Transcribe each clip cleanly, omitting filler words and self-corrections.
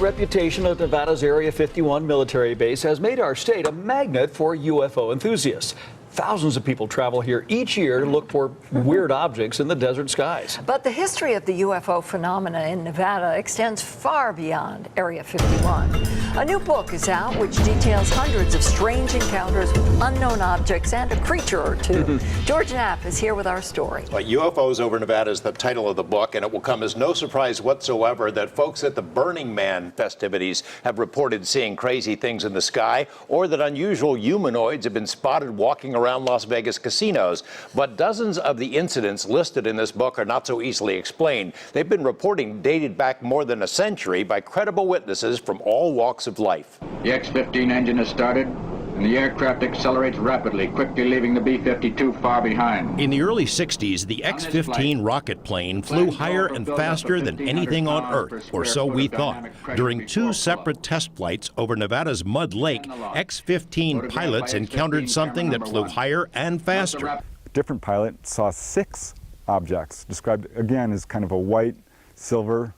reputation of Nevada's Area 51 military base has made our state a magnet for UFO enthusiasts. Thousands of people travel here each year to look for weird objects in the desert skies. But the history of the UFO phenomena in Nevada extends far beyond Area 51. A new book is out which details hundreds of strange encounters with unknown objects and a creature or two. George Knapp is here with our story. UFOs over Nevada is the title of the book, and it will come as no surprise whatsoever that folks at the Burning Man festivities have reported seeing crazy things in the sky, or that unusual humanoids have been spotted walking around Las Vegas casinos. But dozens of the incidents listed in this book are not so easily explained. They've been reporting dated back more than a century by credible witnesses from all walks of life. The X-15 engine has started, and the aircraft accelerates rapidly, quickly leaving the B-52 far behind. In the early 60s, the X-15 rocket plane flew higher and faster than anything on Earth, or so we thought. During two separate test flights over Nevada's Mud Lake, X-15 pilots encountered something that flew higher and faster. A different pilot saw 6 objects, described again as kind of a white, silver,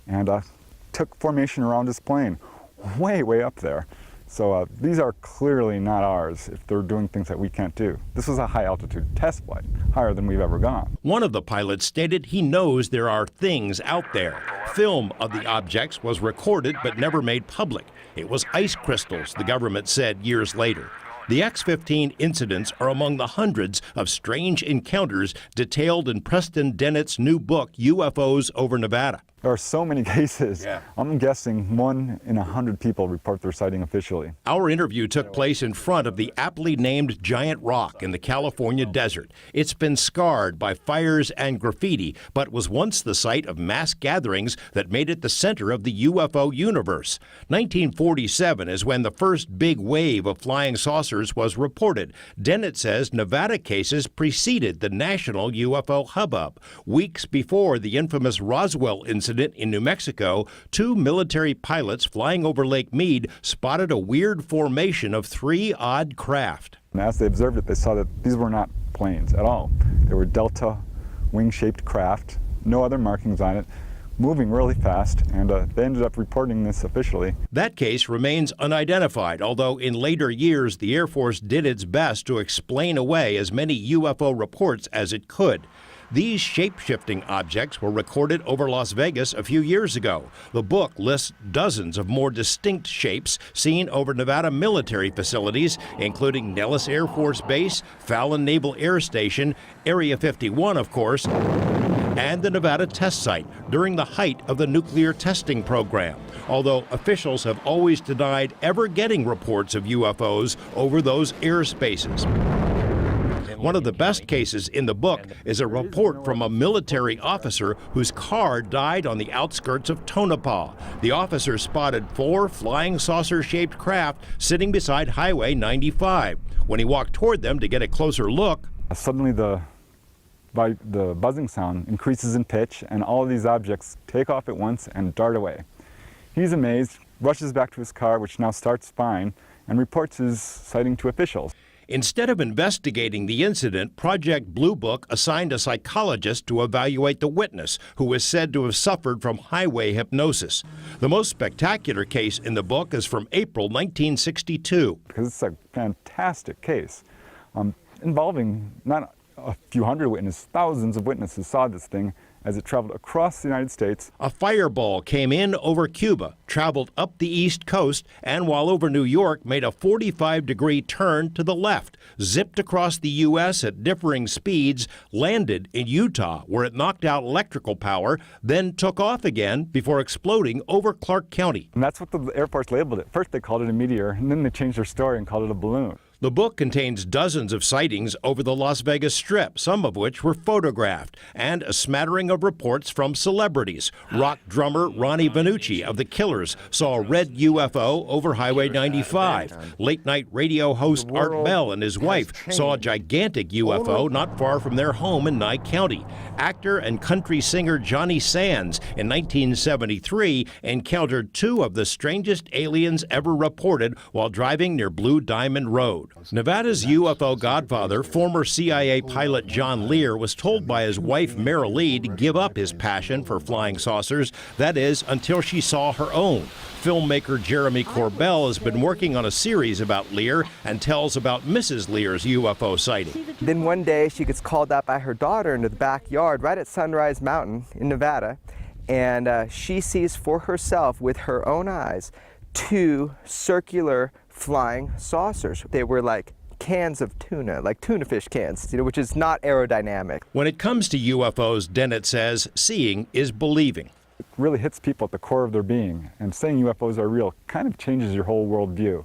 and took formation around his plane, way up there. So these are clearly not ours if they're doing things that we can't do. This was a high-altitude test flight, higher than we've ever gone. One of the pilots stated he knows there are things out there. Film of the objects was recorded but never made public. It was ice crystals, the government said years later. The X-15 incidents are among the hundreds of strange encounters detailed in Preston Dennett's new book, UFOs over Nevada. There are so many cases. I'm guessing 1 in 100 people report their sighting officially. Our interview took place in front of the aptly named Giant Rock in the California desert. It's been scarred by fires and graffiti, but was once the site of mass gatherings that made it the center of the UFO universe. 1947 is when the first big wave of flying saucers was reported. Dennett says Nevada cases preceded the national UFO hubbub. Weeks before the infamous Roswell incident in New Mexico, 2 military pilots flying over Lake Mead spotted a weird formation of 3 odd craft. And as they observed it, they saw that these were not planes at all. They were delta wing-shaped craft, no other markings on it, moving really fast, and they ended up reporting this officially. That case remains unidentified, although in later years the Air Force did its best to explain away as many UFO reports as it could. These shape-shifting objects were recorded over Las Vegas a few years ago. The book lists dozens of more distinct shapes seen over Nevada military facilities, including Nellis Air Force Base, Fallon Naval Air Station, Area 51, of course, and the Nevada test site during the height of the nuclear testing program, although officials have always denied ever getting reports of UFOs over those airspaces. One of the best cases in the book is a report from a military officer whose car died on the outskirts of Tonopah. The officer spotted 4 flying saucer-shaped craft sitting beside Highway 95. When he walked toward them to get a closer look, suddenly the buzzing sound increases in pitch, and all of these objects take off at once and dart away. He's amazed, rushes back to his car, which now starts fine, and reports his sighting to officials. Instead of investigating the incident, Project Blue Book assigned a psychologist to evaluate the witness, who is said to have suffered from highway hypnosis. The most spectacular case in the book is from April 1962. Because it's a fantastic case involving not a few hundred witnesses, thousands of witnesses saw this thing as it traveled across the United States. A fireball came in over Cuba, traveled up the East Coast, and while over New York, made a 45-degree turn to the left, zipped across the U.S. at differing speeds, landed in Utah, where it knocked out electrical power, then took off again before exploding over Clark County. And that's what the Air Force labeled it. First they called it a meteor, and then they changed their story and called it a balloon. The book contains dozens of sightings over the Las Vegas Strip, some of which were photographed, and a smattering of reports from celebrities. Rock drummer Ronnie Vannucci of The Killers saw a red UFO over Highway 95. Late-night radio host Art Bell and his wife saw a gigantic UFO not far from their home in Nye County. Actor and country singer Johnny Sands in 1973 encountered 2 of the strangest aliens ever reported while driving near Blue Diamond Road. road. Nevada's UFO godfather, former CIA pilot John Lear, was told by his wife Mara Lee to give up his passion for flying saucers, that is, until she saw her own. Filmmaker Jeremy Corbell has been working on a series about Lear and tells about Mrs. Lear's UFO sighting. Then one day she gets called out by her daughter into the backyard right at Sunrise Mountain in Nevada, and she sees for herself with her own eyes 2 circular flying saucers. They were like cans of tuna, like tuna fish cans, which is not aerodynamic. When it comes to UFOs, Dennett says seeing is believing. It really hits people at the core of their being, and saying UFOs are real kind of changes your whole worldview.